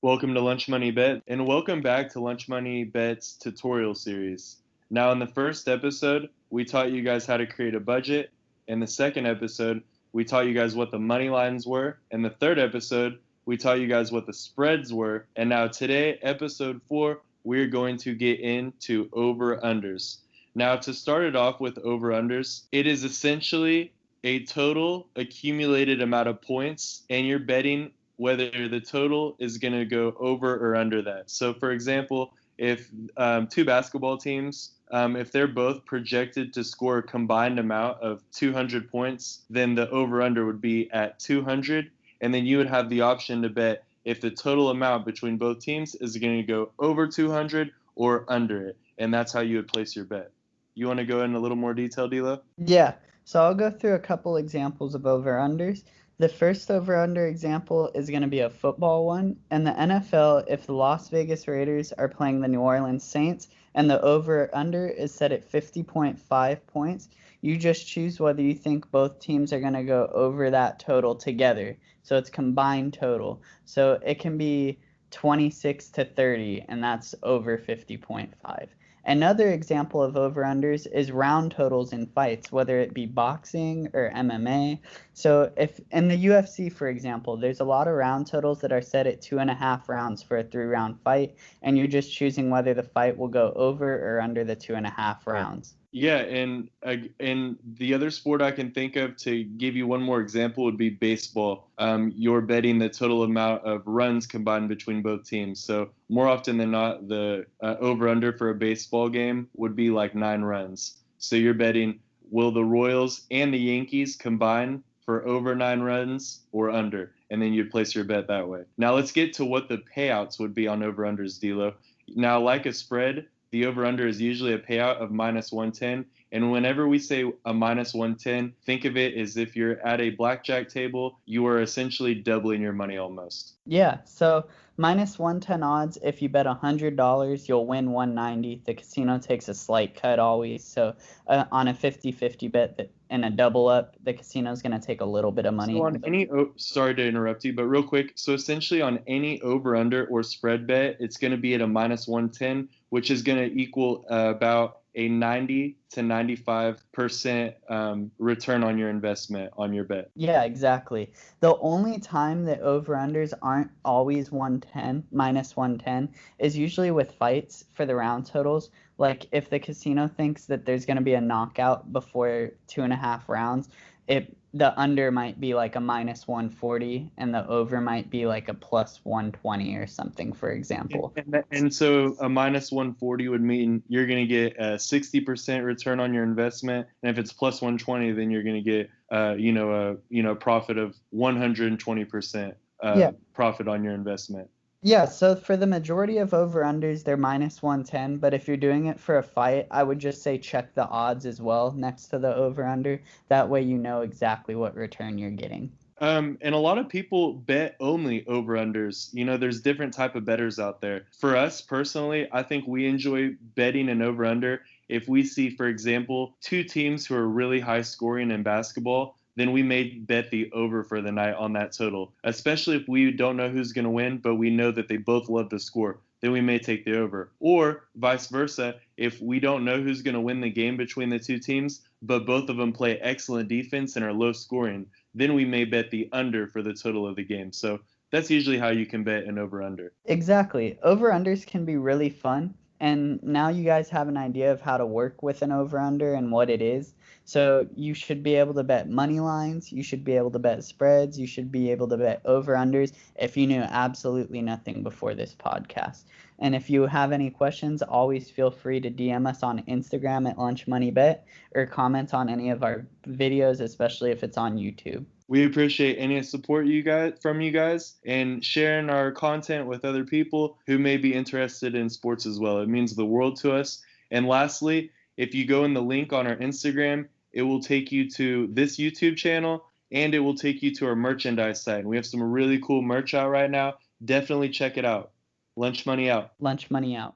Welcome to Lunch Money Bet, and welcome back to Lunch Money Bet's tutorial series. Now, in the first episode, we taught you guys how to create a budget. In the second episode, we taught you guys what the money lines were. In the third episode, we taught you guys what the spreads were. And now today, episode 4, we're going to get into over-unders. Now, to start it off with over-unders, it is essentially a total accumulated amount of points, and you're betting whether the total is going to go over or under that. So, for example, if two basketball teams, if they're both projected to score a combined amount of 200 points, then the over-under would be at 200. And then you would have the option to bet if the total amount between both teams is going to go over 200 or under it. And that's how you would place your bet. You want to go in a little more detail, D'Lo? Yeah, so I'll go through a couple examples of over-unders. The first over-under example is going to be a football one. In the NFL, if the Las Vegas Raiders are playing the New Orleans Saints and the over-under is set at 50.5 points, you just choose whether you think both teams are going to go over that total together. So it's combined total. So it can be 26 to 30, and that's over 50.5. Another example of over-unders is round totals in fights, whether it be boxing or MMA. So if in the UFC, for example, there's a lot of round totals that are set at 2.5 rounds for a 3-round fight, and you're just choosing whether the fight will go over or under the 2.5 rounds. Yeah, and the other sport I can think of to give you one more example would be baseball. You're betting the total amount of runs combined between both teams. So more often than not, the over/under for a baseball game would be like 9 runs. So you're betting, will the Royals and the Yankees combine for over 9 runs or under? And then you'd place your bet that way. Now let's get to what the payouts would be on over/unders, D'Lo. Now, like a spread, the over-under is usually a payout of minus 110. And whenever we say a minus 110, think of it as if you're at a blackjack table, you are essentially doubling your money almost. Yeah, so minus 110 odds, if you bet $100, you'll win 190. The casino takes a slight cut always. So on a 50-50 bet and a double up, the casino's going to take a little bit of money. So on any, sorry to interrupt you, but real quick. So essentially on any over-under or spread bet, it's going to be at a minus 110, which is going to equal about a 90 to 95% return on your investment on your bet. Yeah, exactly. The only time that over-unders aren't always minus 110, is usually with fights for the round totals. Like if the casino thinks that there's going to be a knockout before 2.5 rounds, the under might be like a minus 140 and the over might be like a plus 120 or something, for example. And so a minus 140 would mean you're going to get a 60% return on your investment, and if it's plus 120, then you're going to get a profit of 120% profit on your investment. Yeah, so for the majority of over-unders, they're minus 110, but if you're doing it for a fight, I would just say check the odds as well next to the over-under. That way you know exactly what return you're getting. And a lot of people bet only over-unders. There's different type of bettors out there. For us personally, I think we enjoy betting an over-under if we see, for example, two teams who are really high scoring in basketball, then we may bet the over for the night on that total, especially if we don't know who's going to win, but we know that they both love to score. Then we may take the over. Or vice versa, if we don't know who's going to win the game between the two teams, but both of them play excellent defense and are low scoring, then we may bet the under for the total of the game. So that's usually how you can bet an over-under. Exactly. Over-unders can be really fun. And now you guys have an idea of how to work with an over-under and what it is. So you should be able to bet money lines. You should be able to bet spreads. You should be able to bet over-unders if you knew absolutely nothing before this podcast. And if you have any questions, always feel free to DM us on Instagram at LunchMoneyBet or comment on any of our videos, especially if it's on YouTube. We appreciate any support from you guys and sharing our content with other people who may be interested in sports as well. It means the world to us. And lastly, if you go in the link on our Instagram, it will take you to this YouTube channel and it will take you to our merchandise site. And we have some really cool merch out right now. Definitely check it out. Lunch Money out. Lunch Money out.